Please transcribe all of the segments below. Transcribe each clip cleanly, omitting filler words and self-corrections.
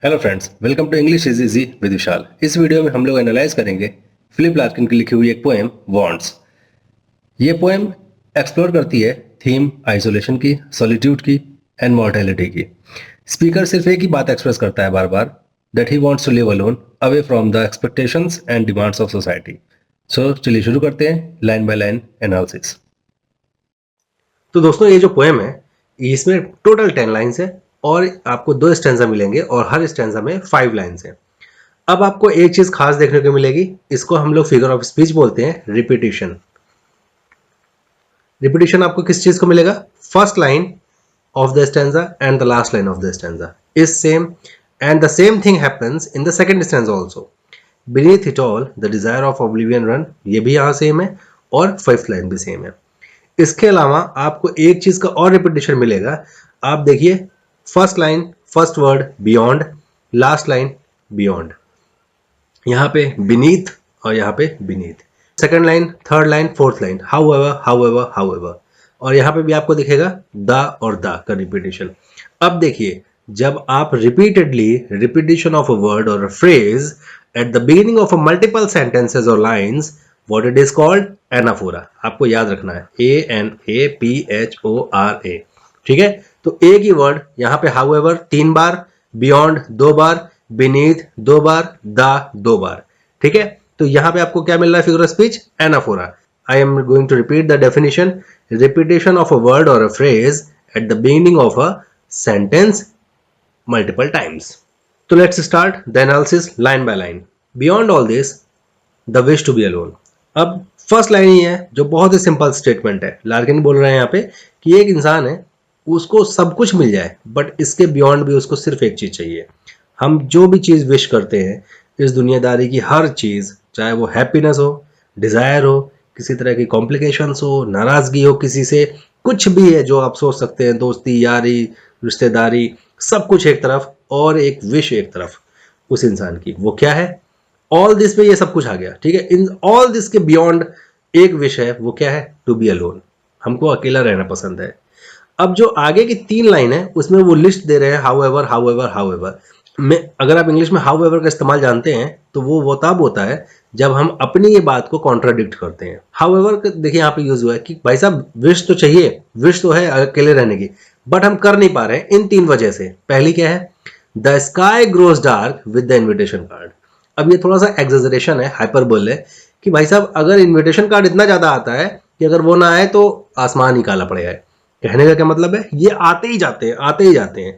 Hello friends, welcome to English is easy with Vishal. इस वीडियो में हम लोग एनालाइज करेंगे फिलिप लार्किन की लिखी हुई एक पोएम वॉन्ट्स। ये पोएम एक्सप्लोर करती है थीम आइसोलेशन की, सॉलिट्यूड की एंड मॉर्टेलिटी की। स्पीकर सिर्फ एक ही बात एक्सप्रेस करता है बार बार, that he wants to live alone away from the expectations and demands of society. So चलिए शुरू करते हैं लाइन बाय लाइन एनालिसिस। तो दोस्तों ये जो पोएम है इसमें टोटल 10 लाइन्स है और आपको 2 स्टैंजा मिलेंगे और हर स्टैंजा में 5 लाइन्स है। अब आपको एक चीज खास देखने को मिलेगी, इसको हम लोग फिगर ऑफ स्पीच बोलते हैं, रिपीटिशन। रिपीटिशन आपको किस चीज को मिलेगा? First line of the stanza and the last line of the stanza is same, and the same thing happens in the second stanza also. Beneath it all the desire of oblivion run, ये भी यहाँ same है और fifth line भी same है। इसके अलावा आपको एक चीज का और रिपीटिशन मिलेगा। आप देखिए, first line first word beyond, last line beyond, यहाँ पे बीनीथ और यहाँ पे beneath, second line third line fourth line, however however however, और यहाँ पे भी आपको दिखेगा द और द का रिपीटिशन। अब देखिए, जब आप repeatedly repetition of a word और a phrase at the beginning of a multiple sentences और lines, what it is called? Anaphora. आपको याद रखना है, ANAPHORA। ठीक है, तो एक ही वर्ड यहाँ पे however 3 bar, beyond 2 bar, beneath 2 bar, the 2 बार। ठीक है, तो यहाँ पे आपको क्या मिल रहा है? Figure of speech anaphora. I am going to repeat the definition. Repetition of a word or a phrase at the beginning of a sentence multiple times. So let's start the analysis line by line. Beyond all this, the wish to be alone. अब first line ही है जो बहुत ही simple statement है। Larkin बोल रहे हैं यहाँ पे कि एक इंसान है, उसको सब कुछ मिल जाए बट इसके बियॉन्ड भी उसको सिर्फ एक चीज चाहिए। हम जो भी चीज विश करते हैं इस दुनियादारी की, हर चीज, चाहे वो हैप्पीनेस हो, डिजायर हो, किसी तरह की कॉम्प्लिकेशंस हो, नाराजगी हो किसी से, कुछ भी है जो आप सोच सकते हैं, दोस्ती यारी रिश्तेदारी, सब कुछ एक तरफ और एक विश एक तरफ उस इंसान की, वो क्या है? ऑल दिस में ये सब कुछ आ गया। ठीक है, इन ऑल दिस के बियॉन्ड एक विश है, वो क्या है? To be alone. हमको अकेला रहना पसंद है। अब जो आगे की 3 लाइन है उसमें वो लिस्ट दे रहे हैं हाउएवर हाउएवर हाउएवर में। अगर आप इंग्लिश में हाउएवर का इस्तेमाल जानते हैं तो वो तब होता है जब हम अपनी ये बात को कॉन्ट्राडिक्ट करते हैं। हाउएवर देखिए यहाँ पे यूज हुआ है कि भाई साहब विश तो चाहिए, विश तो है अकेले रहने की, बट हम कर नहीं पा रहे हैं इन 3 वजह से। पहली क्या है? The sky grows dark with the invitation card. अब ये थोड़ा सा एग्जेजरेशन है, हाइपरबोल है कि भाई साहब अगर इन्विटेशन कार्ड इतना ज्यादा आता है कि अगर वो ना आए तो आसमान ही काला पड़ जाए। कहने का क्या मतलब है? ये आते ही जाते हैं, आते ही जाते हैं।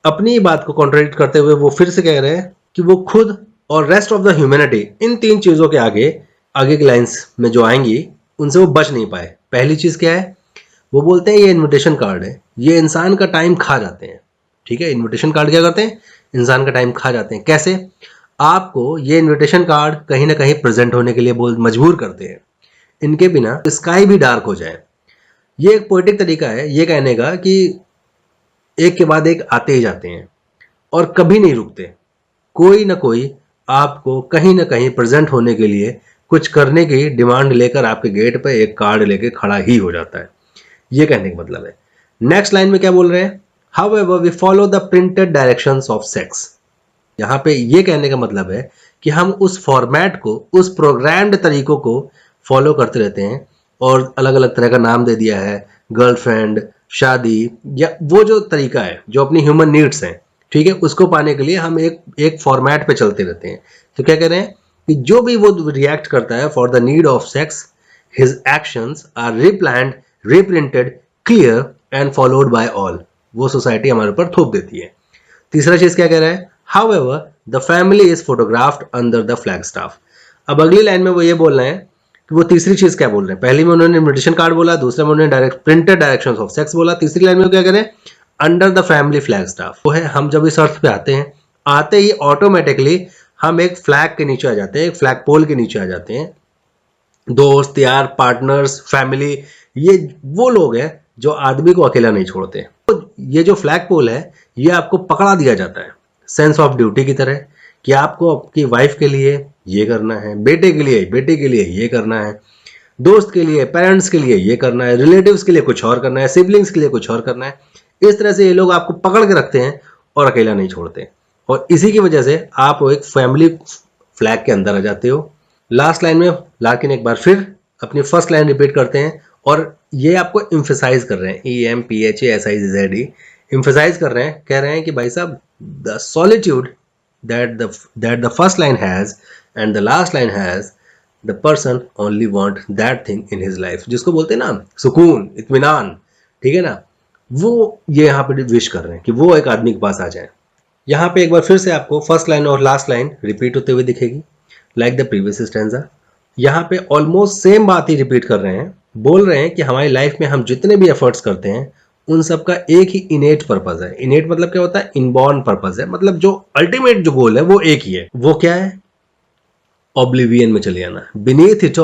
अपनी बात को कॉन्ट्रडिक्ट करते हुए वो फिर से कह रहे हैं कि वो खुद और rest of the humanity in 3 चीजों के आगे, आगे की लाइंस में जो आएंगी उनसे वो बच नहीं पाए। पहली चीज क्या है? वो बोलते हैं ये इन्विटेशन कार्ड है, ये इंसान का टाइम खा जाते हैं। ठीक है, इन्विटेशन कार्ड क्या करते हैं? इंसान का टाइम खा जाते हैं। कैसे? आपको ये इन्विटेशन कार्ड कहीं ना कहीं प्रेजेंट होने के लिए मजबूर करते हैं। इनके बिना स्काई भी डार्क हो जाए। ये एक पोएटिक तरीका है ये कहने का कि एक के बाद एक आते ही जाते हैं और कभी नहीं रुकते। कोई ना कोई आपको कहीं ना कहीं प्रेजेंट होने के लिए कुछ करने की डिमांड लेकर आपके गेट पे एक कार्ड लेके खड़ा ही हो जाता है। ये कहने का मतलब है। नेक्स्ट लाइन में क्या बोल रहे हैं? However, we follow the printed directions of sex. यहाँ पे ये कहने का मतलब है कि हम उस फॉर्मेट को, उस प्रोग्राम्ड तरीकों को फॉलो करते रहते हैं और अलग अलग तरह का नाम दे दिया है, गर्लफ्रेंड, शादी, या वो जो तरीका है जो अपनी ह्यूमन नीड्स हैं, ठीक है, उसको पाने के लिए हम एक फॉर्मेट पे चलते रहते हैं। तो क्या कह रहे हैं कि जो भी वो रिएक्ट करता है for the need of sex, his actions are replanned, reprinted, clear and followed by all. वो सोसाइटी हमारे ऊपर थोप देती है। तीसरा चीज क्या कह रहा है? However, the family is photographed under the flagstaff. अब अगली लाइन में वो ये बोल रहे हैं कि वो तीसरी चीज क्या बोल रहे हैं? पहली में उन्होंने इन्विटेशन कार्ड बोला, दूसरे में उन्होंने direct printed directions of sex बोला, तीसरी लाइन में क्या कह रहे हैं? Under the family flag staff. वो है, हम जब इस अर्थ पे आते हैं, आते ही ऑटोमेटिकली हम एक फ्लैग के नीचे आ जाते हैं, एक फ्लैग पोल के नीचे आ जाते हैं। दोस्त यार, पार्टनर्स, फैमिली, ये वो लोग हैं जो आदमी को अकेला नहीं छोड़ते। तो ये जो फ्लैग पोल है ये आपको पकड़ा दिया जाता है सेंस ऑफ ड्यूटी की तरह कि आपको आपकी वाइफ के लिए ये करना है, बेटे के लिए ये करना है, दोस्त के लिए, पेरेंट्स के लिए ये करना है, रिलेटिव्स के लिए कुछ और करना है, सिबलिंग्स के लिए कुछ और करना है। इस तरह से ये लोग आपको पकड़ के रखते हैं और अकेला नहीं छोड़ते। और इसी की वजह से आप एक फैमिली फ्लैग के अंदर आ जाते हो। लास्ट लाइन में लार्किन एक बार फिर अपनी फर्स्ट लाइन रिपीट करते हैं और ये आपको इम्फेसाइज कर रहे हैं, EMPHASIZED इम्फेसाइज कर रहे हैं, कह रहे हैं कि भाई साहब the solitude that the first line has and the last line has, the person only want that thing in his life, जिसको बोलते हैं ना सुकून, इत्मीनान, ठीक है ना, वो ये यहाँ पे विश कर रहे हैं कि वो एक आदमी के पास आ जाए। यहाँ पे एक बार फिर से आपको फर्स्ट लाइन और लास्ट लाइन रिपीट होते हुए दिखेगी लाइक द प्रीवियस स्टैंजा। यहाँ पे ऑलमोस्ट सेम बात ही रिपीट कर रहे हैं, बोल रहे हैं कि हमारी लाइफ में हम जितने भी एफर्ट्स करते हैं उन सब का एक ही इनेट पर्पज है। इनेट मतलब क्या होता है? इनबॉर्न पर्पज है, मतलब जो अल्टीमेट जो गोल है वो एक ही है। वो क्या है? ऑब्लिवियन में चले जाना। बीनीथ इट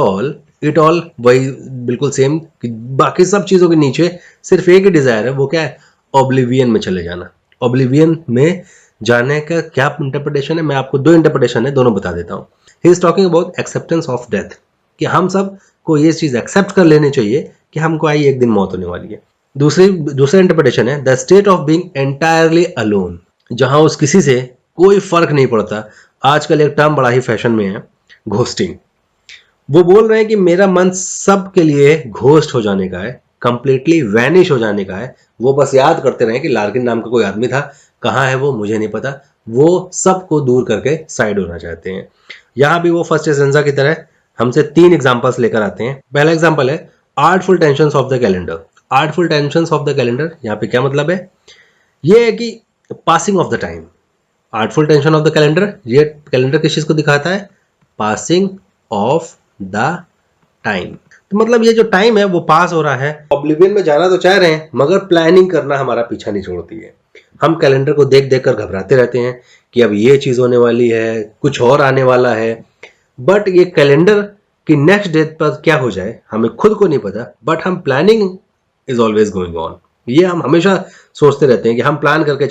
ऑल वही बिल्कुल सेम, बाकी सब चीजों के नीचे सिर्फ एक ही डिजायर है, वो क्या है? ऑब्लिवियन में चले जाना। ऑब्लिवियन में जाने का क्या इंटरप्रिटेशन है? मैं आपको दो इंटरप्रिटेशन है, दोनों बता देता हूँ। He is talking about acceptance of death, कि हम सब को ये चीज एक्सेप्ट कर लेनी चाहिए कि हमको आई एक दिन मौत होने वाली है। दूसरा इंटरप्रिटेशन है the state of being entirely alone, जहां उस किसी से कोई फर्क नहीं पड़ता। आजकल एक टर्म बड़ा ही फैशन में है, घोस्टिंग। वो बोल रहे हैं कि मेरा मन सब के लिए घोस्ट हो जाने का है, कंप्लीटली वैनिश हो जाने का है। वो बस याद करते रहे कि लार्किन नाम का कोई आदमी था, कहाँ है वो मुझे नहीं पता। वो सबको दूर करके साइड होना चाहते हैं। यहाँ भी वो फर्स्ट स्टेंजा की तरह हमसे 3 एग्जांपल्स लेकर आते हैं। पहला एग्जांपल है artful tensions of the calendar. Artful tensions of the calendar यहाँ पे क्या मतलब है? ये है कि passing of the time. Artful tension of the calendar, ये कैलेंडर किस चीज को दिखाता है? Passing of the time. तो मतलब ये जो टाइम है वो पास हो रहा है। ऑब्लिवियन में जाना तो चाह रहे हैं मगर प्लानिंग करना हमारा पीछा नहीं छोड़ती है। हम कैलेंडर को देख देख कर घबराते रहते हैं कि अब ये चीज होने वाली है, कुछ और आने वाला है। बट ये कैलेंडर की नेक्स्ट डेट पर क्या हो जाए हमें खुद को नहीं पता, बट हम planning is always going on. ये हम हमेशा सोचते रहते हैं कि हम प्लान करके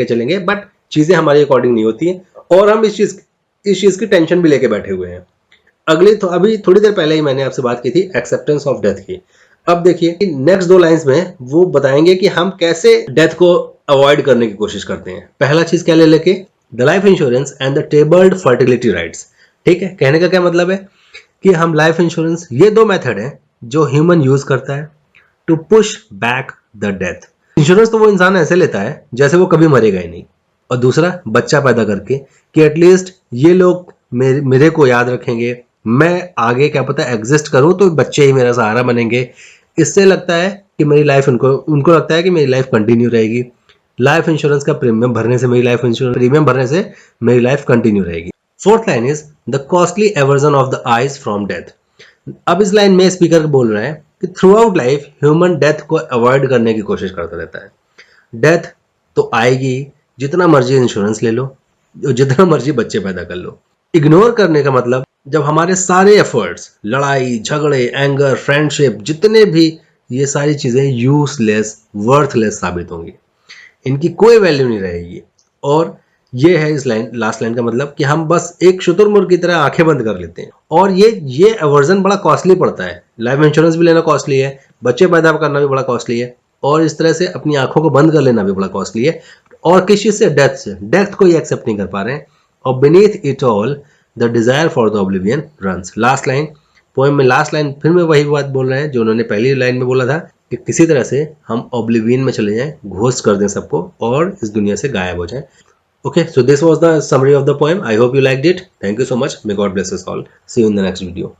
चलेंगे, बट चीजें हमारे अकॉर्डिंग नहीं होती हैं और हम इस चीज की टेंशन भी लेके बैठे हुए हैं। अभी थोड़ी देर पहले ही मैंने आपसे बात की थी एक्सेप्टेंस ऑफ डेथ की। अब देखिए कि नेक्स्ट 2 लाइंस में वो बताएंगे कि हम कैसे डेथ को अवॉइड करने की कोशिश करते हैं। पहला चीज क्या ले लेके? The life insurance and the tabled fertility rights. ठीक है, कहने का क्या मतलब है कि हम लाइफ इंश्योरेंस, ये 2 मेथड है जो ह्यूमन यूज करता है to push back the death. Insurance तो वो इंसान ऐसे लेता है जैसे वो कभी मरेगा ही नहीं, और दूसरा बच्चा पैदा करके कि एटलीस्ट ये लोग मेरे को याद रखेंगे, मैं आगे क्या पता एग्जिस्ट करूं तो बच्चे ही मेरा सहारा बनेंगे। इससे लगता है कि मेरी लाइफ उनको लगता है कि मेरी लाइफ कंटिन्यू रहेगी। लाइफ इंश्योरेंस का प्रीमियम भरने से मेरी लाइफ कंटिन्यू रहेगी। Fourth line is the costly aversion of the eyes from death. अब इस लाइन में स्पीकर बोल रहा है कि through out life human death को अवॉइड करने की कोशिश करता रहता है। डेथ तो आएगी, जितना मर्जी इंश्योरेंस ले लो, जितना मर्जी बच्चे पैदा कर लो। इग्नोर करने का मतलब जब हमारे सारे एफर्ट्स, लड़ाई झगड़े, एंगर, फ्रेंडशिप, जितने भी ये सारी चीजें यूजलेस, वर्थलेस साबित होंगी, इनकी कोई वैल्यू नहीं रहेगी। और ये है इस लास्ट लाइन का मतलब कि हम बस एक शुतुरमुर्ग की तरह आंखें बंद कर लेते हैं। और ये एवर्जन बड़ा कॉस्टली पड़ता है। लाइफ इंश्योरेंस भी लेना कॉस्टली है, बच्चे पैदा करना भी बड़ा कॉस्टली है, और इस तरह से अपनी आंखों को बंद कर लेना भी बड़ा कॉस्टली है। और किस चीज से? डेथ से। डेथ को ये एक्सेप्ट नहीं कर पा रहे हैं। और beneath it all the desire for the oblivion runs. Last line, poem में लास्ट लाइन फिर में वही बात बोल रहे हैं जो उन्होंने पहली लाइन में बोला था कि किसी तरह से हम ऑब्लिवियन में चले जाएं, घोस्ट कर दें सबको और इस दुनिया से गायब हो जाएं। Okay, so this was the summary of the poem. I hope you liked it. Thank you so much. May God bless us all. See you in the next video.